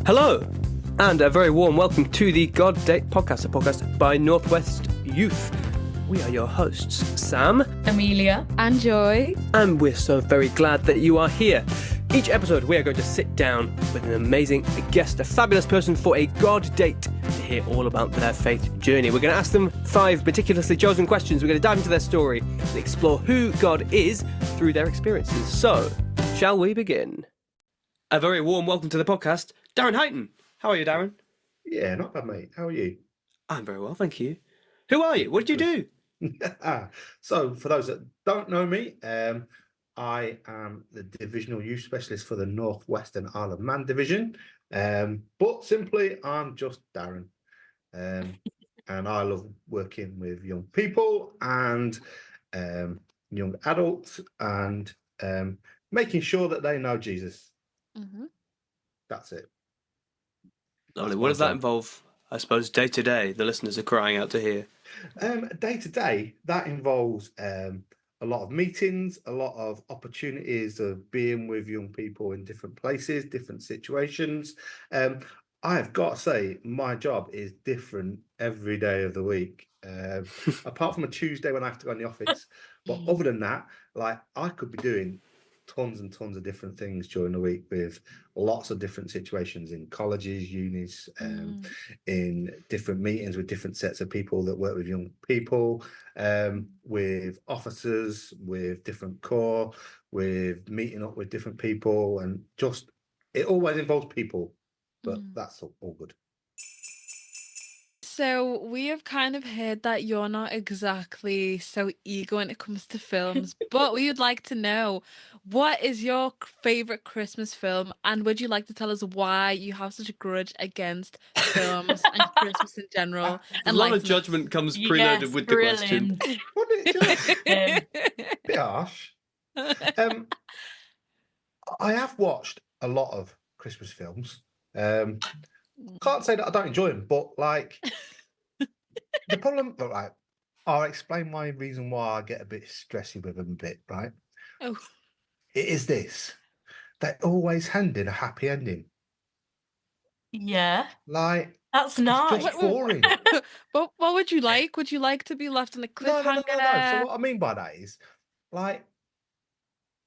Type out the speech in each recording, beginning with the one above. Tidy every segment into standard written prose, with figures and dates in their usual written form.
Hello, and a very warm welcome to the God Date Podcast, a podcast by Northwest Youth. We are your hosts, Sam, Amelia, and Joy, and we're so very glad that you are here. Each episode, we are going to sit down with an amazing guest, a fabulous person for a God date to hear all about their faith journey. We're going to ask them 5 meticulously chosen questions. We're going to dive into their story and explore who God is through their experiences. So, shall we begin? A very warm welcome to the podcast, Darren Heighton. How are you, Darren? Yeah, not bad, mate. How are you? I'm very well, thank you. Who are you? What did you do? So, for those that don't know me, I am the Divisional Youth Specialist for the Northwestern Isle of Man Division. But simply, I'm just Darren. And I love working with young people and young adults and making sure that they know Jesus. Mm-hmm. That's it. Lovely. What does that involve? I suppose day to day, the listeners are crying out to hear. Day to day, that involves a lot of meetings, a lot of opportunities of being with young people in different places, different situations. I have got to say, my job is different every day of the week, apart from a Tuesday when I have to go in the office. But other than that, like I could be doing tons and tons of different things during the week with lots of different situations in colleges, unis, in different meetings with different sets of people that work with young people, with officers, with different corps, with meeting up with different people, and just it always involves people, but that's all good. So we have kind of heard that you're not exactly so eager when it comes to films, but we would like to know, what is your favorite Christmas film, and would you like to tell us why you have such a grudge against films and Christmas in general? A lot of judgment comes preloaded with the question. What did it do? Bit harsh. I have watched a lot of Christmas films. Can't say that I don't enjoy them, but like the problem, right? I'll explain my reason why I get a bit stressy with them a bit, right? Oh. It is this. They always end in a happy ending. Yeah. Like that's nice. It's just boring. But what would you like? Would you like to be left on a cliffhanger? No. So what I mean by that is, like,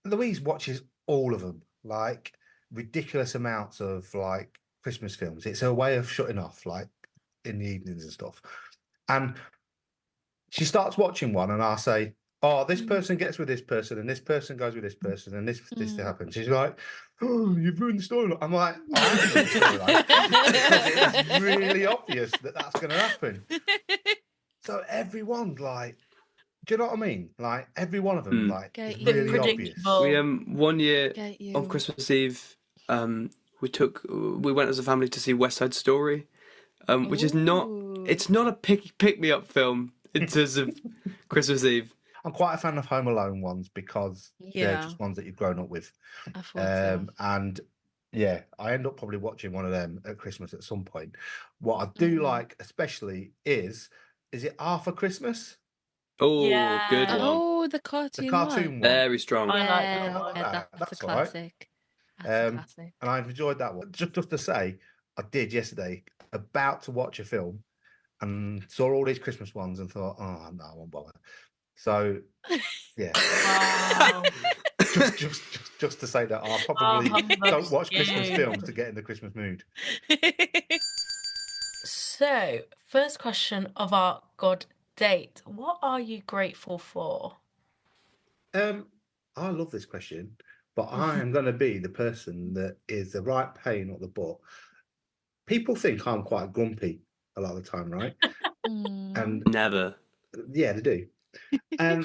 Louise watches all of them, like ridiculous amounts of like Christmas films. It's her way of shutting off, like in the evenings and stuff. And she starts watching one, and I say, "Oh, this person gets with this person, and this person goes with this person, and this happens." She's like, "Oh, you've ruined the storyline." I'm like, "I haven't ruined the storyline because it's really obvious that that's going to happen." So everyone's like, do you know what I mean? Like every one of them, like it's really obvious. We one year on Christmas Eve, we went as a family to see West Side Story, which is not. It's not a pick me up film in terms of Christmas Eve. I'm quite a fan of Home Alone ones because they're just ones that you've grown up with. And yeah, I end up probably watching one of them at Christmas at some point. What I do like especially is it Arthur Christmas? Oh, good one. Oh, the cartoon one. Very strong. I like that. That's a classic. That's a classic. And I've enjoyed that one. Just to say, I did yesterday, about to watch a film, and saw all these Christmas ones and thought, oh, no, I won't bother. So, yeah. Wow. just to say that I probably don't watch Christmas films to get in the Christmas mood. So, first question of our God date. What are you grateful for? I love this question, but I am going to be the person that is the right pain or the butt. People think I'm quite grumpy a lot of the time, right? And never. Yeah, they do. And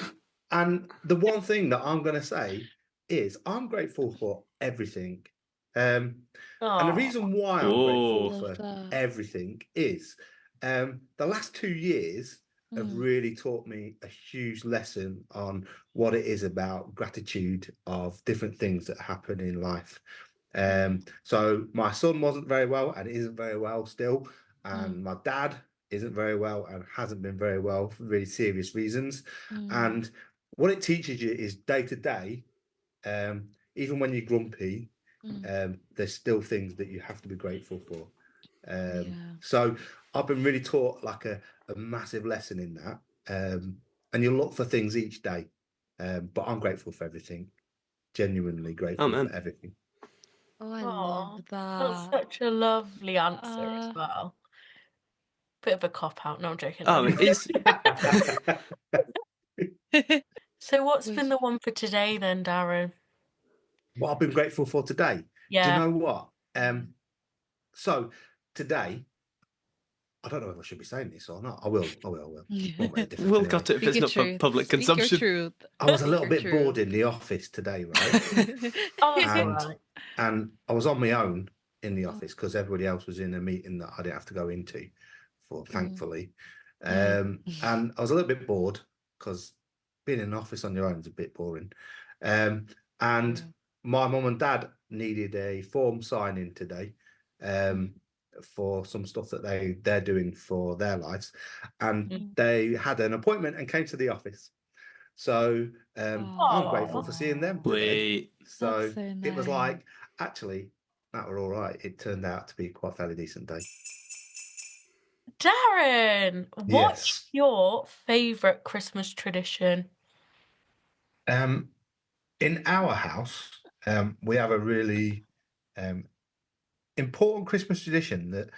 the one thing that I'm going to say is I'm grateful for everything. And the reason why I'm grateful for everything is the last 2 years have really taught me a huge lesson on what it is about gratitude of different things that happen in life. So my son wasn't very well and isn't very well still. And my dad isn't very well and hasn't been very well for really serious reasons. And what it teaches you is day to day, even when you're grumpy, there's still things that you have to be grateful for. Yeah. So I've been really taught like a massive lesson in that. And you look for things each day. But I'm grateful for everything. Genuinely grateful man. for everything. Oh, I Aw, love that's that. such a lovely answer as Uh, well. Bit of a cop out. No, I'm joking. Oh, it's So what's Which- been the one for today then, Darren? What I've been grateful for today. Do you Yeah. know what? So today, I don't know if I should be saying this or not. I will. Won't make a difference we'll anyway. cut it if Speak it's your not for truth. public Speak your consumption. truth. I was a little Speak bit your bored truth. in the office today, right? Oh, that's all And right. and I was on my own in the office because everybody else was in a meeting that I didn't have to go into, thankfully. And I was a little bit bored because being in an office on your own is a bit boring. And my mum and dad needed a form signing today for some stuff that they're doing for their lives, and they had an appointment and came to the office. So I'm grateful for seeing them today. So, That's so it was nice. like, actually, that were all right. It turned out to be quite a fairly decent day. Darren, what's Yes. your favourite Christmas tradition? In our house, we have a really important Christmas tradition that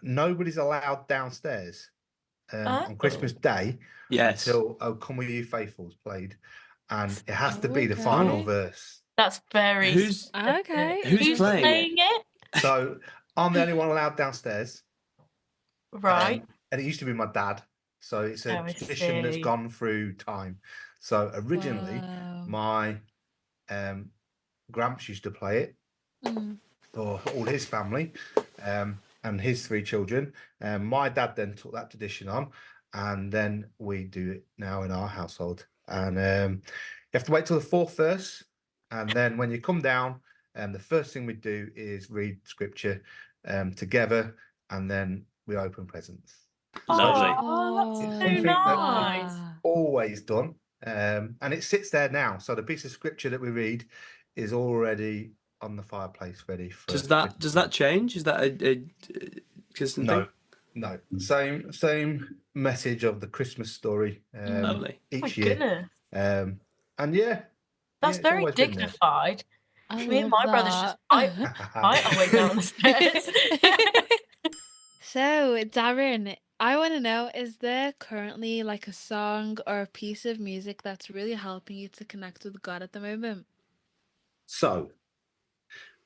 nobody's allowed downstairs on Christmas Day Yes. until "Oh Come With You Faithful's played, and it has to be the Okay. final verse. That's very Who's specific. who's playing it? So I'm the only one allowed downstairs. Right. And it used to be my dad. So it's a Oh, I tradition that's see. gone through time. So originally, Wow. my Gramps used to play it for all his family and his 3 children. My dad then took that tradition on, and then we do it now in our household. And you have to wait till the 4th verse, and then when you come down, the first thing we do is read scripture together, and then we open presents. Lovely. Oh, It's that's so something that nice. we've always done, and it sits there now. So the piece of scripture that we read is already on the fireplace, ready for. Does that change? Is that a consistent No, thing? no. Same message of the Christmas story Lovely. My each year. goodness. And yeah, That's it's very always been there. dignified. I Me and love my brothers just that. fight our way down the stairs. So, Darren, I want to know, is there currently like a song or a piece of music that's really helping you to connect with God at the moment? So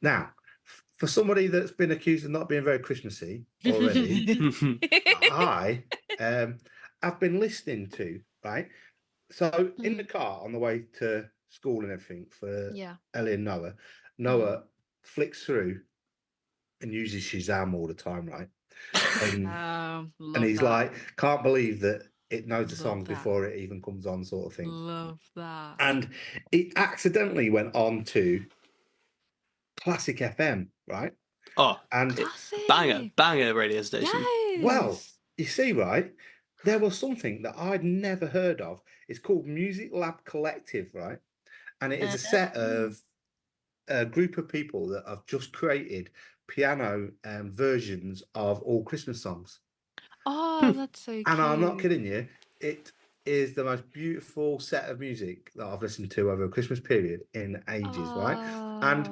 now, for somebody that's been accused of not being very Christmassy already, I have been listening to, right? So in the car on the way to school and everything for Yeah. Ellie and Noah, Noah flicks through and uses Shazam all the time, right? And Love he's that. like, can't believe that it knows the Love songs that. before it even comes on, sort of thing. Love that. And it accidentally went on to Classic FM, right? Oh, And banger radio station. Yes. well, you see, right, there was something that I'd never heard of. It's called Music Lab Collective, right? And it is a set of a group of people that have just created piano versions of all Christmas songs. Oh, that's so cute. And I'm not kidding you, it is the most beautiful set of music that I've listened to over a Christmas period in ages, right? And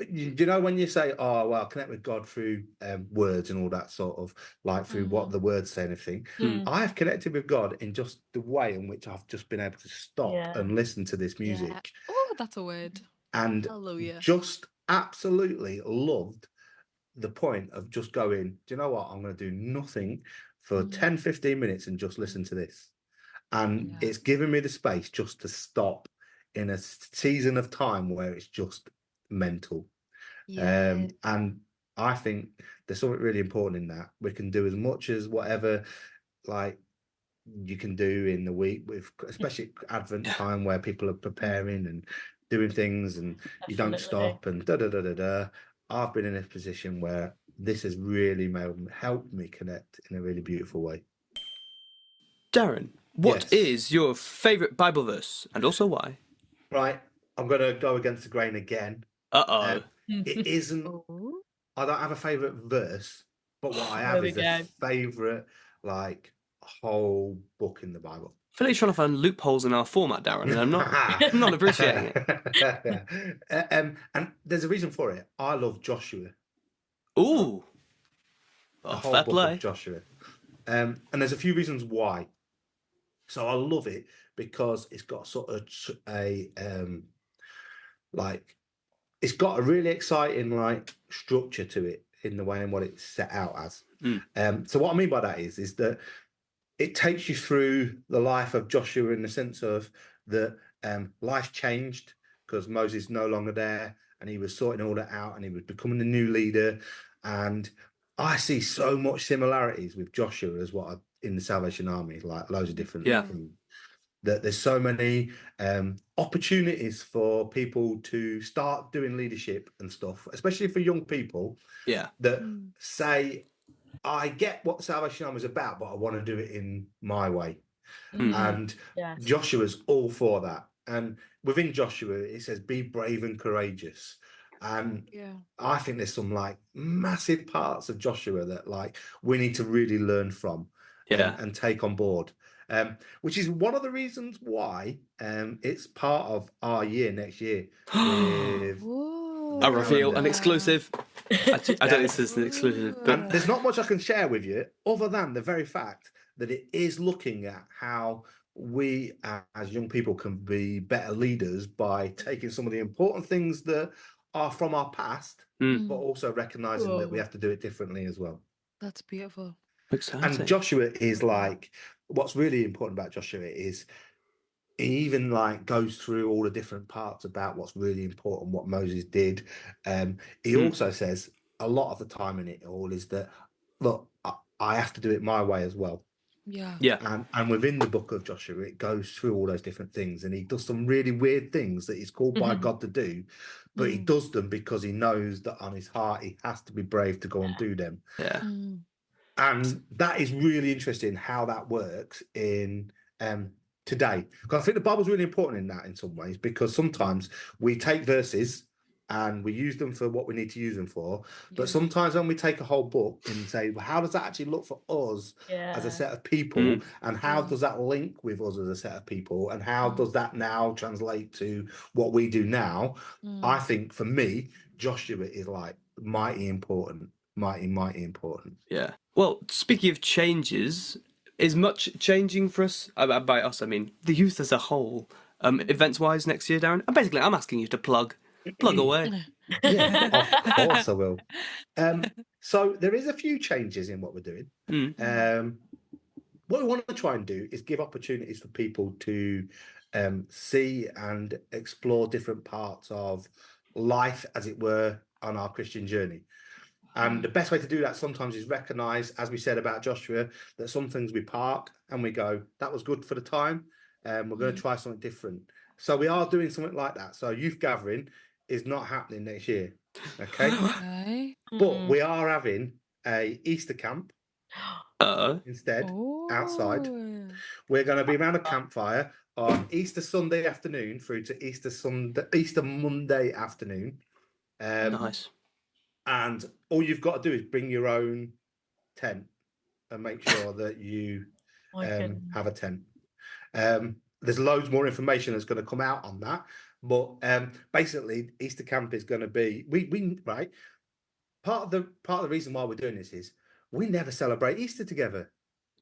you know when you say, oh well, connect with God through words and all that sort of, like through what the words say and everything, I have connected with God in just the way in which I've just been able to stop and listen to this music. Oh, that's a word. And Hallelujah. just absolutely loved the point of just going, do you know what, I'm going to do nothing for 10-15 minutes and just listen to this. And it's given me the space just to stop in a season of time where it's just mental. And I think there's something really important in that. We can do as much as whatever like you can do in the week, with especially Advent time where people are preparing and doing things and you don't stop and da da da da da. I've been in a position where this has really helped me connect in a really beautiful way. Darren, what is your favourite Bible verse and also why? Right, I'm going to go against the grain again. Uh-oh. it isn't. Ooh. I don't have a favourite verse, but what I There have we is a go. favourite like whole book in the Bible. I feel like you're trying to find loopholes in our format, Darren, and I'm not appreciating it. And there's a reason for it. I love Joshua, Ooh. the Oh, whole fair book of play. Joshua. And there's a few reasons why. So I love it because it's got sort of like it's got a really exciting like structure to it in the way in what it's set out as. So what I mean by that is that it takes you through the life of Joshua in the sense of that life changed because Moses no longer there and he was sorting all that out and he was becoming the new leader. And I see so much similarities with Joshua as what in the Salvation Army, like loads of different things. That there's so many opportunities for people to start doing leadership and stuff, especially for young people that say, I get what Salvation Army is about, but I want to do it in my way. And Yes. Joshua's all for that. And within Joshua, it says, be brave and courageous. And I think there's some like massive parts of Joshua that like we need to really learn from and take on board. Which is one of the reasons why it's part of our year next year with A reveal, an calendar. exclusive. I don't think this is an exclusive, but And there's not much I can share with you other than the very fact that it is looking at how we as young people can be better leaders by taking some of the important things that are from our past, but also recognizing that we have to do it differently as well. That's beautiful. exciting. And Joshua is like, what's really important about Joshua is he even like goes through all the different parts about what's really important, what Moses did. He also says a lot of the time in it all is that, look, I have to do it my way as well. Yeah. And within the book of Joshua, it goes through all those different things, and he does some really weird things that he's called by God to do, but he does them because he knows that on his heart he has to be brave to go and do them. And that is really interesting how that works in today, because I think the Bible's really important in that in some ways, because sometimes we take verses and we use them for what we need to use them for, but sometimes when we take a whole book and say, well, how does that actually look for us as a set of people, and how does that link with us as a set of people, and how does that now translate to what we do now? I think for me, Joshua is like mighty important. Mighty important. Yeah. Well, speaking of changes, is much changing for us? By us, I mean the youth as a whole, events-wise next year, Darren? And basically, I'm asking you to plug away. Yeah, of course I will. So there is a few changes in what we're doing. What we want to try and do is give opportunities for people to see and explore different parts of life, as it were, on our Christian journey. And the best way to do that sometimes is recognize, as we said about Joshua, that some things we park and we go, that was good for the time, and we're going to try something different. So we are doing something like that. So youth gathering is not happening next year, okay? But we are having a Easter camp instead, outside. We're going to be around a campfire on Easter Sunday afternoon through to Easter Monday afternoon. Nice. And all you've got to do is bring your own tent and make sure that you have a tent. There's loads more information that's going to come out on that, but basically Easter camp is going to be we right. Part of the reason why we're doing this is we never celebrate Easter together.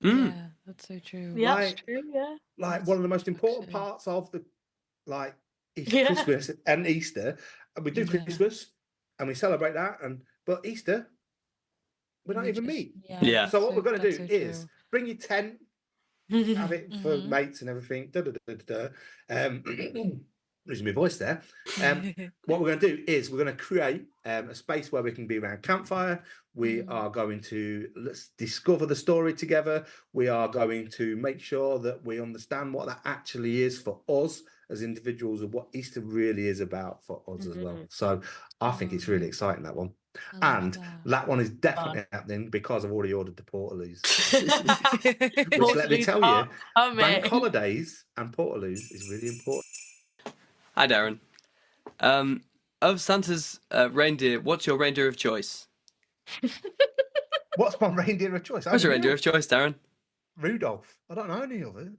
Yeah, that's so true. Yeah, that's true. Yeah. Like one of the most important parts of the Christmas and Easter, and we do Christmas and we celebrate that, but Easter we don't even meet. Yeah. So what we're going to do is bring your tent, have it for mates and everything. Losing my voice there. What we're going to do is we're going to create a space where we can be around campfire. We are going to let's discover the story together. We are going to make sure that we understand what that actually is for us as individuals, and what Easter really is about for us as well. So I think it's really exciting, that one. And that one is definitely happening because I've already ordered the Portaloos. Which, let me tell you, bank holidays and Portaloos is really important. Hi, Darren. of Santa's reindeer, what's your reindeer of choice? What's my reindeer of choice? What's your reindeer Only of choice, Darren? Rudolph. I don't know any others.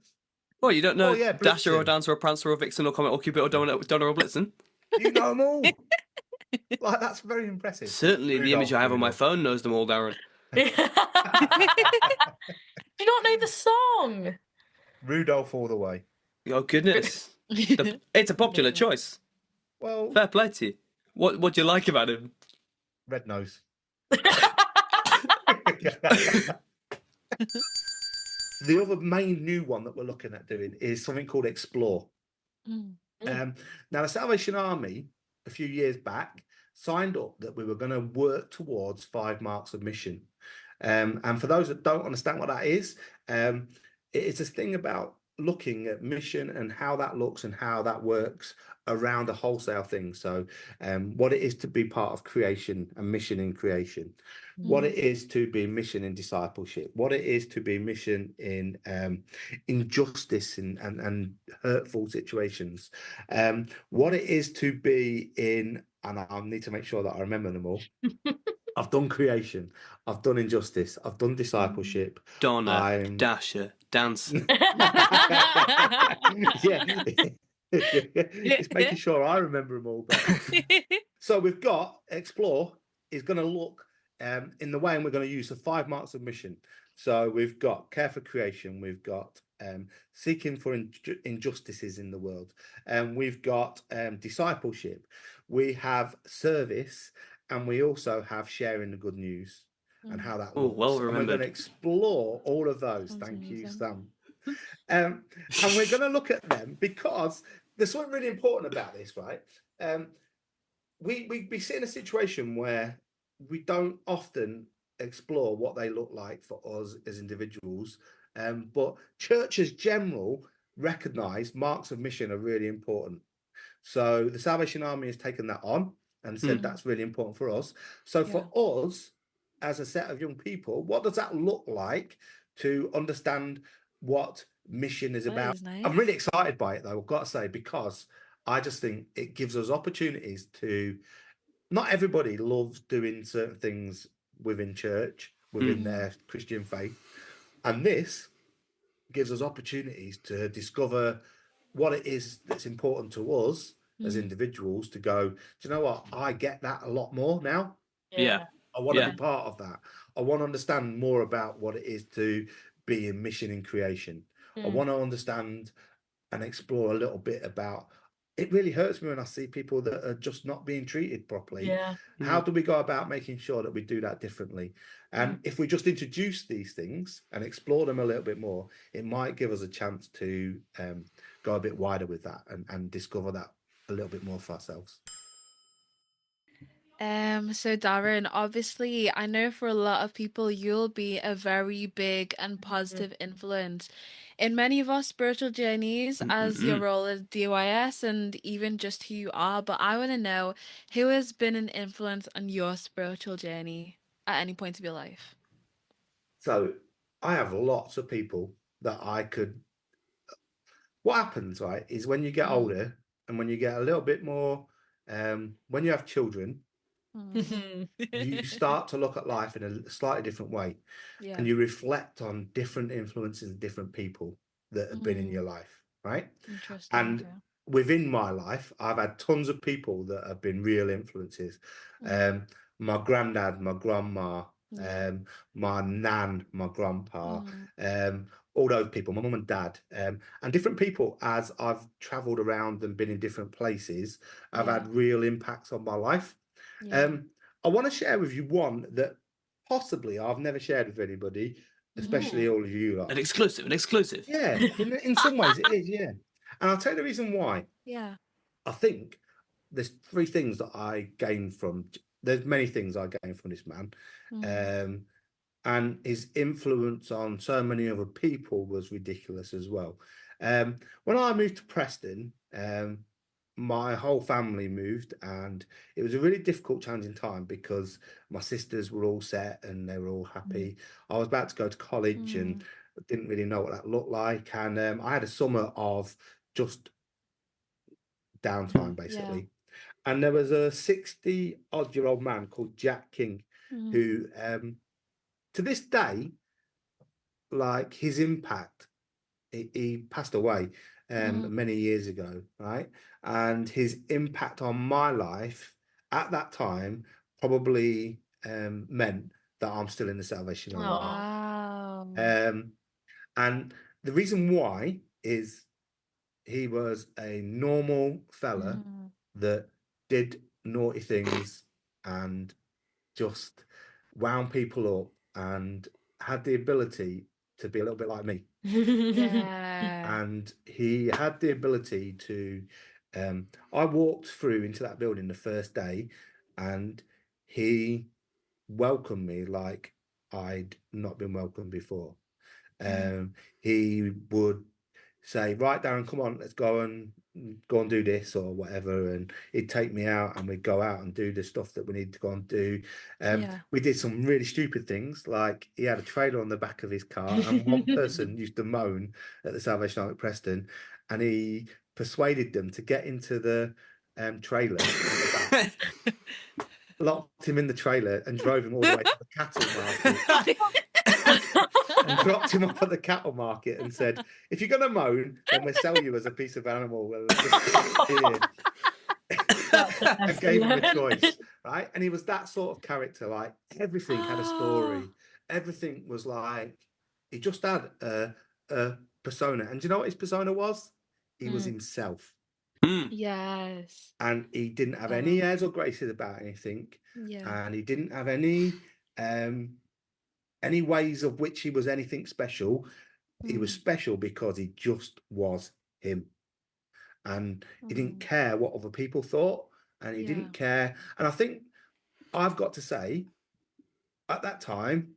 Well, you don't know Oh, yeah, Dasher or Blitzen. Dancer or Prancer or Vixen or Comet or Cupid or Donner or Blitzen? You know them all. Like, that's very impressive. Certainly, the image I have on my phone knows them all, Darren. Do you not know the song? Rudolph all the way. Oh goodness, it's a popular choice. Well, Fair play to you. What do you like about him? red nose. The other main new one that we're looking at doing is something called Explore. Now, the Salvation Army, a few years back, signed up that we were going to work towards 5 marks of mission. And for those that don't understand what that is, it's a thing about looking at mission and how that looks and how that works around a wholesale thing. So what it is to be part of creation and mission in creation, what it is to be mission in discipleship, what it is to be mission in injustice and hurtful situations, what it is to be in, and I need to make sure that I remember them all. I've done creation, I've done injustice, I've done discipleship. Donner, Dasher, Dancer. Yeah. It's making sure I remember them all. So we've got Explore is going to look in the way, and we're going to use the 5 marks of mission. So we've got care for creation, we've got seeking for injustices in the world, and we've got discipleship, we have service, and we also have sharing the good news and how that looks. Well and we're remembered. going to explore all of those. Sounds Thank you, amazing. Sam. And we're going to look at them because there's something really important about this, right? We sit in a situation where we don't often explore what they look like for us as individuals, but churches general recognise marks of mission are really important. So the Salvation Army has taken that on and said that's really important for us. So for us, as a set of young people, what does that look like to understand what mission is about? Nice. I'm really excited by it, though, I've got to say, because I just think it gives us opportunities to. Not everybody loves doing certain things within church, within their Christian faith, and this gives us opportunities to discover what it is that's important to us as individuals, to go, do you know what, I get that a lot more now. Yeah. I want to be part of that. I want to understand more about what it is to be in mission in creation. I want to understand and explore a little bit about. It really hurts me when I see people that are just not being treated properly. How do we go about making sure that we do that differently? And if we just introduce these things and explore them a little bit more, it might give us a chance to go a bit wider with that and discover that a little bit more for ourselves. So Darren, obviously, I know for a lot of people, you'll be a very big and positive influence in many of our spiritual journeys as your role as DYS and even just who you are. But I want to know who has been an influence on your spiritual journey at any point of your life. So I have lots of people that I could. What happens, right, is when you get older and when you get a little bit more, when you have children, you start to look at life in a slightly different way, and you reflect on different influences and different people that have been in your life, right? Interesting. And within my life, I've had tons of people that have been real influences. My granddad, my grandma, my nan, my grandpa, all those people, my mum and dad, and different people. As I've traveled around and been in different places, I've had real impacts on my life. I want to share with you one that possibly I've never shared with anybody, especially all of you lot. An exclusive. Yeah, in some ways it is, yeah. And I'll tell you the reason why. Yeah. I think there's 3 things that I gained from. There's many things I gained from this man, and his influence on so many other people was ridiculous as well. When I moved to Preston, my whole family moved, and it was a really difficult, challenging time because my sisters were all set and they were all happy. I was about to go to college and didn't really know what that looked like, and I had a summer of just downtime basically. And there was a 60-odd-year-old man called Jack King, Mm. who, to this day, like his impact, he passed away many years ago, right? And his impact on my life at that time probably meant that I'm still in the Salvation Army. Aw. Wow. And the reason why is he was a normal fella Mm. that did naughty things and just wound people up and had the ability to be a little bit like me. Yeah. And he had the ability to I walked through into that building the first day and he welcomed me like I'd not been welcomed before. He would say, right, Darren, come on, let's go and do this or whatever. And he'd take me out and we'd go out and do the stuff that we need to go and do. Yeah. We did some really stupid things, like he had a trailer on the back of his car, and one person used to moan at the Salvation Army at Preston, and he persuaded them to get into the trailer at the back, locked him in the trailer and drove him all the way to the cattle market. And dropped him off at the cattle market and said, if you're going to moan, then we'll sell you as a piece of animal. We'll just here. I gave him a choice, right? And he was that sort of character. Like everything had a story. Everything was like, he just had a persona. And do you know what his persona was? He was himself. Yes. And he didn't have any airs or graces about anything. Yeah. And he didn't have any ways of which he was anything special. He was special because he just was him. And he didn't care what other people thought. And he didn't care. And I think I've got to say, at that time,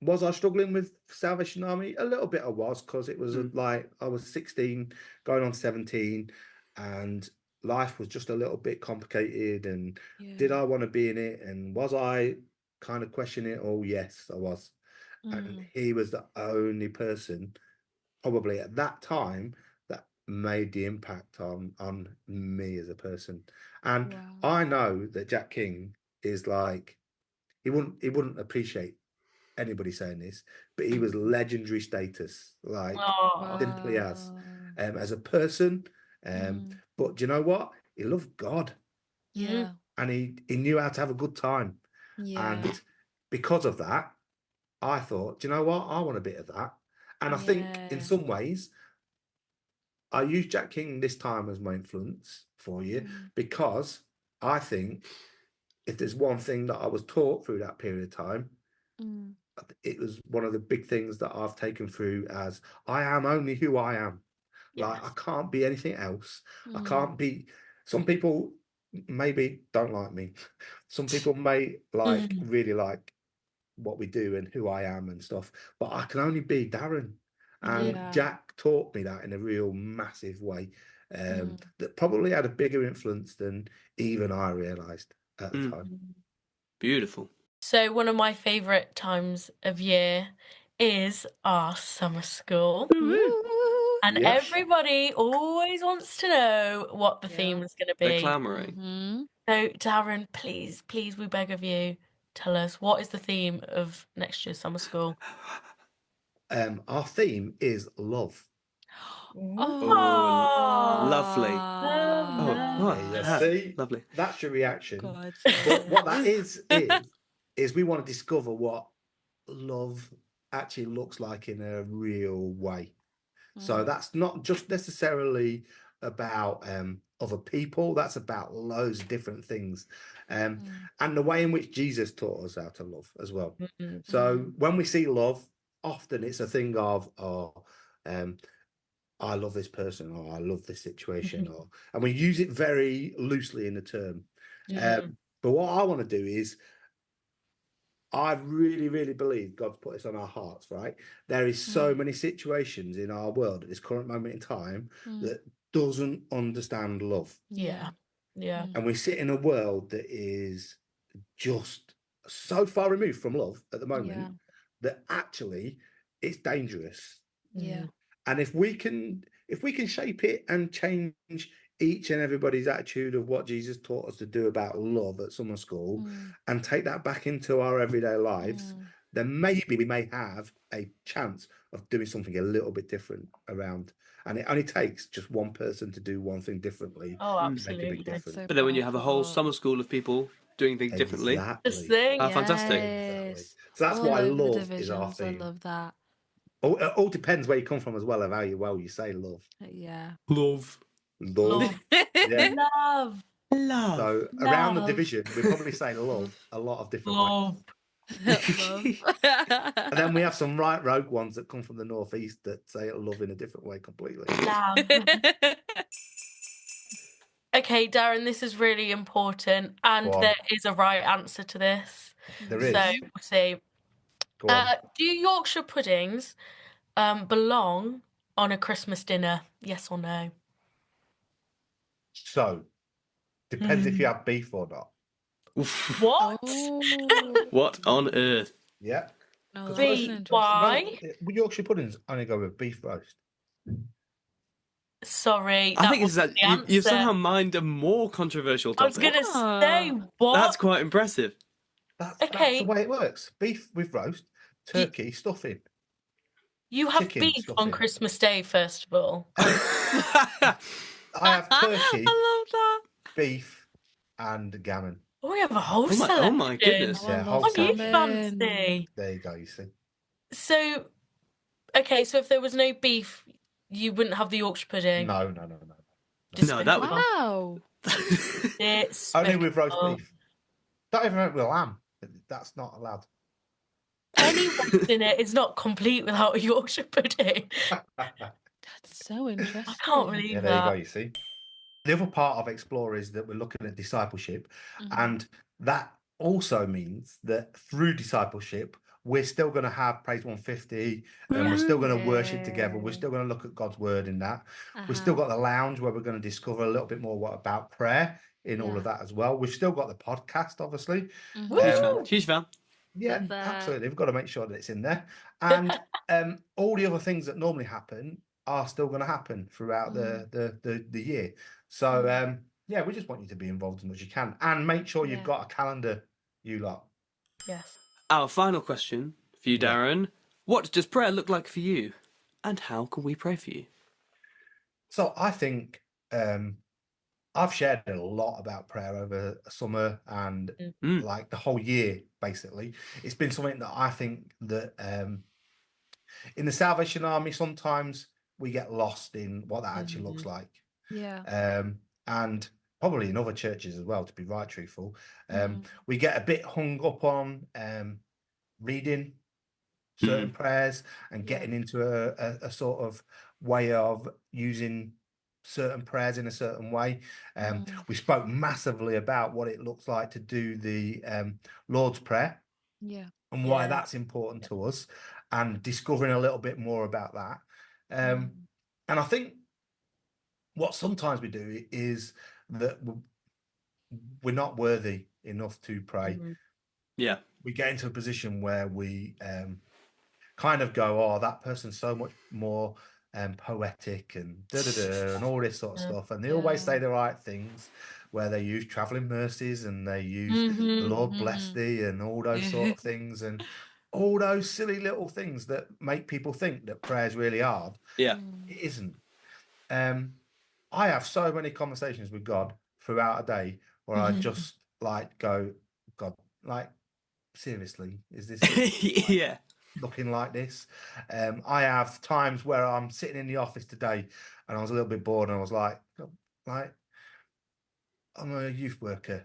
was I struggling with Salvation Army? A little bit I was, because it was like I was 16, going on 17, and life was just a little bit complicated. And did I want to be in it? And was I kind of questioning it? Oh, yes, I was. And he was the only person, probably at that time, that made the impact on me as a person. And I know that Jack King is like, he wouldn't appreciate anybody saying this, but he was legendary status, like Aw. simply as a person. But do you know what? He loved God, Yeah. and he knew how to have a good time. Yeah. And because of that, I thought, do you know what? I want a bit of that. And I think in some ways, I use Jack King this time as my influence for you, because I think if there's one thing that I was taught through that period of time, it was one of the big things that I've taken through as I am only who I am. Like I can't be anything else. I can't be. Some people maybe don't like me. Some people may really like what we do and who I am and stuff, but I can only be Darren. And Jack taught me that in a real massive way, that probably had a bigger influence than even I realised at the time. Beautiful. So one of my favourite times of year is our summer school. And everybody always wants to know what the theme is going to They're be. clamouring. So Darren, please, we beg of you, tell us, what is the theme of next year's summer school? Our theme is love. Oh, lovely. See, lovely. that's your reaction. Gorgeous. But what that is we want to discover what love actually looks like in a real way. So that's not just necessarily about other people. That's about loads of different things, and the way in which Jesus taught us how to love as well. So when we see love, often it's a thing of, I love this person, or I love this situation, and we use it very loosely in the term. But what I want to do is, I really, really believe God's put this on our hearts, right? There is so many situations in our world at this current moment in time that doesn't understand love. Yeah. And we sit in a world that is just so far removed from love at the moment that actually it's dangerous. Yeah. And if we can shape it and change each and everybody's attitude of what Jesus taught us to do about love at summer school and take that back into our everyday lives, then maybe we may have a chance of doing something a little bit different around. And it only takes just one person to do one thing differently Oh, to make a absolutely. big difference. So But then when you have a whole powerful. summer school of people doing things differently, Just Exactly. think. fantastic. Yes. So that's All why over the love is our divisions. I theme. love that. It all depends where you come from as well, of how you say love. Yeah. Love. Love. Yeah. Love. Love. So around the Love. division, we probably say love a lot of different ways. Love. And then we have some right rogue ones that come from the northeast that say love in a different way completely. Love. Okay, Darren, this is really important, and Go on. there is a right answer to this. There So is. we'll see. Go on. Do Yorkshire puddings belong on a Christmas dinner? Yes or no? So depends if you have beef or not. What? Oh. What on earth? Yeah. No, 'Cause that's Beef. interesting. Why? Yorkshire puddings only go with beef roast. Sorry, I that think it's wasn't that the answer. you've somehow mined a more controversial I was topic. gonna Ah. say what? That's quite impressive. That's Okay. the way it works. Beef with roast, turkey stuffing. You have chicken beef on stuffing. Christmas Day, first of all. I have turkey, I love that. beef, and gammon. Oh, we have a whole Oh my- selection. oh my goodness. Oh, I Yeah, love whole What you gammon. fancy? There you go. You see. So, okay, so if there was no beef, you wouldn't have the Yorkshire pudding. No. No, that would- Wow. It's Only with roast beef. Don't even make with lamb. That's not allowed. Any roast in it is not complete without a Yorkshire pudding. That's so interesting. I can't believe Yeah, there you go. that. You see. The other part of Explore is that we're looking at discipleship, and that also means that through discipleship, we're still going to have Praise 150, and we're still going to worship together. We're still going to look at God's word in that. We've still got the lounge where we're going to discover a little bit more about prayer in all of that as well. We've still got the podcast, obviously. Huge fan. Yeah, Love that. absolutely. We've got to make sure that it's in there. And all the other things that normally happen are still going to happen throughout the year. So, yeah, we just want you to be involved as much as you can. And make sure you've got a calendar, you lot. Yes. Our final question for you, Darren. What does prayer look like for you? And how can we pray for you? So I think I've shared a lot about prayer over summer and like the whole year, basically. It's been something that I think that in the Salvation Army, sometimes we get lost in what that actually looks like. Yeah. And probably in other churches as well, to be right truthful. We get a bit hung up on reading certain prayers and getting into a sort of way of using certain prayers in a certain way. We spoke massively about what it looks like to do the Lord's Prayer and why that's important to us, and discovering a little bit more about that. And I think what sometimes we do is that we're not worthy enough to pray. Yeah. We get into a position where we kind of go, oh, that person's so much more poetic and and all this sort of stuff. And they always say the right things, where they use traveling mercies and they use the Lord bless thee and all those sort of things, and all those silly little things that make people think that prayer is really hard. Yeah. It isn't. I have so many conversations with God throughout a day where I just like go, God, like, seriously, is this Yeah. looking like this? I have times where I'm sitting in the office today and I was a little bit bored and I was like, I'm a youth worker.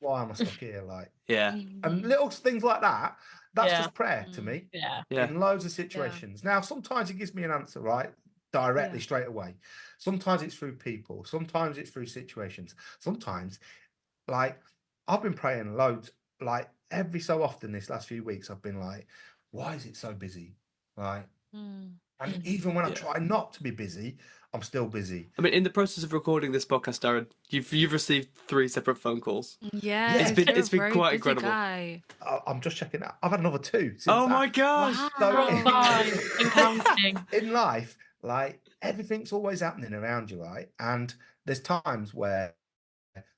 Why am I stuck here? Like, Yeah. and little things like that. That's just prayer to me. Yeah. In loads of situations. Now, sometimes it gives me an answer, right? Directly, straight away. Sometimes it's through people. Sometimes it's through situations. Sometimes, like, I've been praying loads, like, every so often this last few weeks, I've been like, why is it so busy? Like, and even when I try not to be busy, I'm still busy. I mean, in the process of recording this podcast, Darren, you've received 3 separate phone calls. Yeah, It's been quite incredible. Guy. I'm just checking out. I've had another 2 since Oh that. my gosh! Wow. So Fine. And counting. in life, like, everything's always happening around you, right? And there's times where,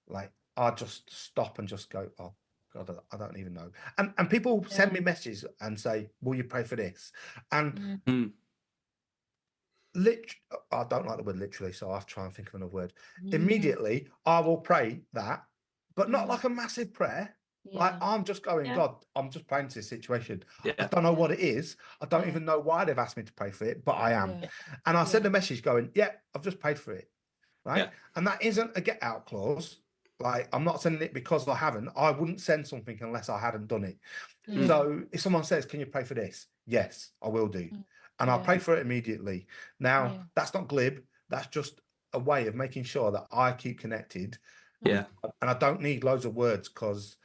like, I just stop and just go, oh God, I don't even know. And people send me messages and say, will you pray for this? And I don't like the word literally, so I have to try and think of another word. Immediately, I will pray that, but not like a massive prayer. Like, I'm just going, God, I'm just praying to this situation. I don't know what it is. I don't even know why they've asked me to pray for it, but I am. And I send a message going, yeah, I've just prayed for it. Right. And that isn't a get out clause. Like, I'm not sending it because I haven't. I wouldn't send something unless I hadn't done it. So if someone says, can you pray for this? Yes, I will do. And I'll pray for it immediately. Now, that's not glib. That's just a way of making sure that I keep connected. Yeah. And I don't need loads of words, because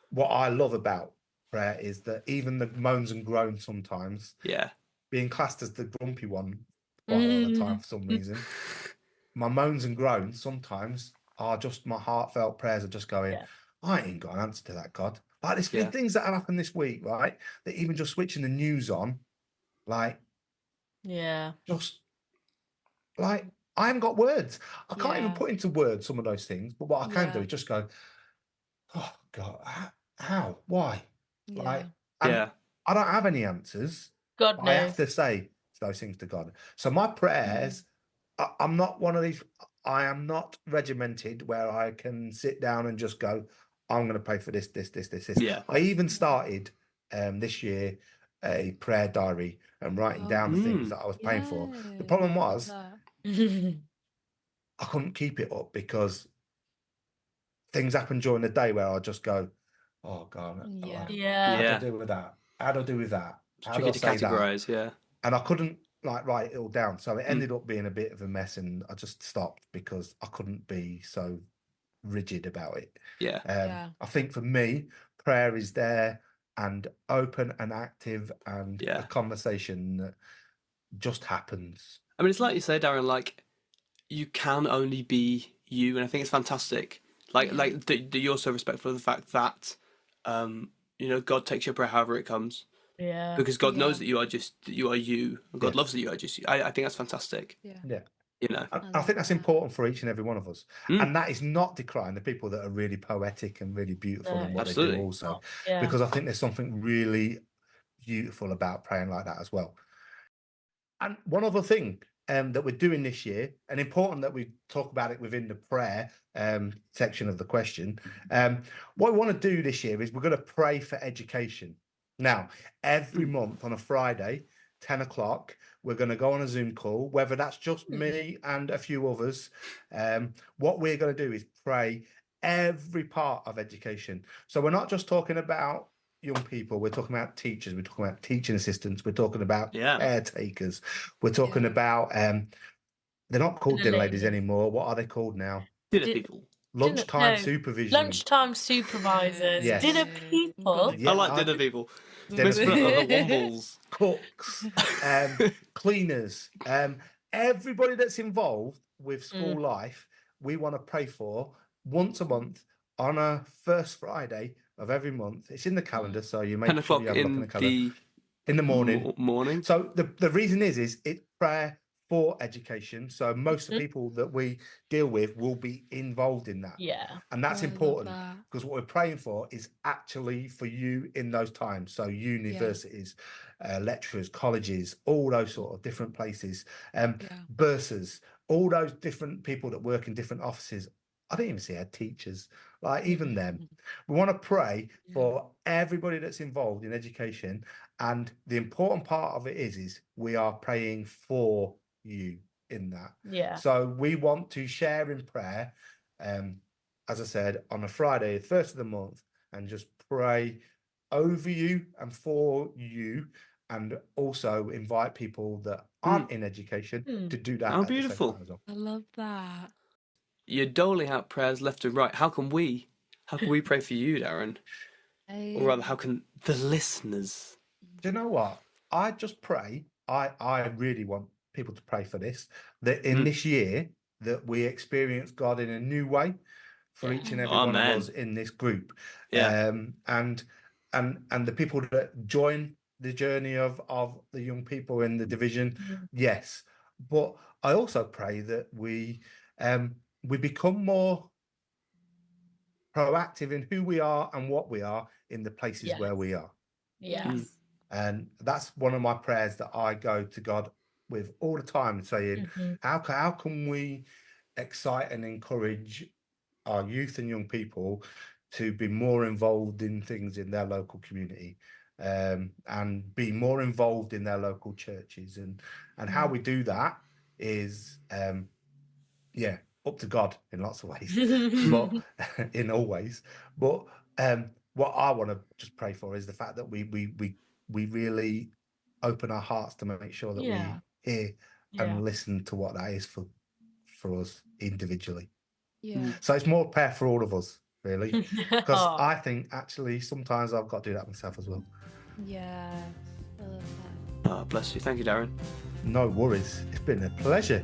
what I love about prayer is that even the moans and groans sometimes, being classed as the grumpy one quite a lot of the time for some reason, my moans and groans sometimes are just my heartfelt prayers are just going, I ain't got an answer to that, God. Like, there's been things that have happened this week, right? That even just switching the news on, like, just like, I haven't got words. I can't even put into words some of those things, but what I can do is just go, oh God, how? Why? Like, and I don't have any answers. God I have knows. to say those things to God. So my prayers, I'm not one of these, I am not regimented where I can sit down and just go, I'm going to pray for this. Yeah. I even started this year a prayer diary and writing down the things that I was praying for. The problem was I couldn't keep it up because things happen during the day where I just go, oh God, how do I do with that? How do I do with that? How do I Tricky to say that? categorize, And I couldn't, like, write it all down. So it ended up being a bit of a mess, and I just stopped because I couldn't be so rigid about it. I think for me, prayer is there and open and active, and a conversation that just happens. I mean, it's like you say, Darren, like, you can only be you, and I think it's fantastic. Like that you're so respectful of the fact that you know, God takes your prayer however it comes. Yeah. Because God knows that you are you, and God Yeah. loves that you are just you. I think that's fantastic. Yeah. You know, I think that's important for each and every one of us. And that is not decrying the people that are really poetic and really beautiful in what they do also. Because I think there's something really beautiful about praying like that as well. And one other thing that we're doing this year, and important that we talk about it within the prayer section of the question, what we want to do this year is we're going to pray for education. Now, every month on a Friday, 10 o'clock, we're going to go on a Zoom call, whether that's just me and a few others. What we're going to do is pray every part of education. So we're not just talking about young people, we're talking about teachers, we're talking about teaching assistants, we're talking about caretakers, we're talking about they're not called dinner ladies anymore. What are they called now? dinner people. Lunchtime supervision. Lunchtime supervisors. Yes. Dinner people. I like dinner people. Makes me feel like the Wombles. Cooks, cleaners, everybody that's involved with school life, we want to pray for once a month on a first Friday of every month. It's in the calendar, so you make 10 sure o'clock you have a look in the calendar. In the morning. Morning. So the reason is it's prayer for education. So most of the people that we deal with will be involved in that. Yeah. And that's important because what we're praying for is actually for you in those times. So universities, lecturers, colleges, all those sort of different places, bursars, all those different people that work in different offices. I didn't even see head teachers, like even them. We want to pray for everybody that's involved in education. And the important part of it is we are praying for you in that. Yeah. So we want to share in prayer, as I said, on a Friday, first of the month, and just pray over you and for you, and also invite people that aren't in education to do that. How beautiful. I love that. You're doling out prayers left and right. How can we pray for you, Darren? Or rather, how can the listeners? Do you know what? I just pray. I really want people to pray for this, that in this year that we experience God in a new way for each and every one of us in this group. And the people that join the journey of the young people in the division, yes, But I also pray that we become more proactive in who we are and what we are in the places where we are. Yes. And that's one of my prayers that I go to God with all the time, saying, how can we excite and encourage our youth and young people to be more involved in things in their local community, and be more involved in their local churches, and how we do that is up to God in lots of ways, but in all ways. But what I want to just pray for is the fact that we really open our hearts to make sure that we hear and listen to what that is for us individually. Yeah. So it's more prayer for all of us, really, because I think actually sometimes I've got to do that myself as well. Yeah. I love that. Bless you. Thank you, Darren. No worries. It's been a pleasure.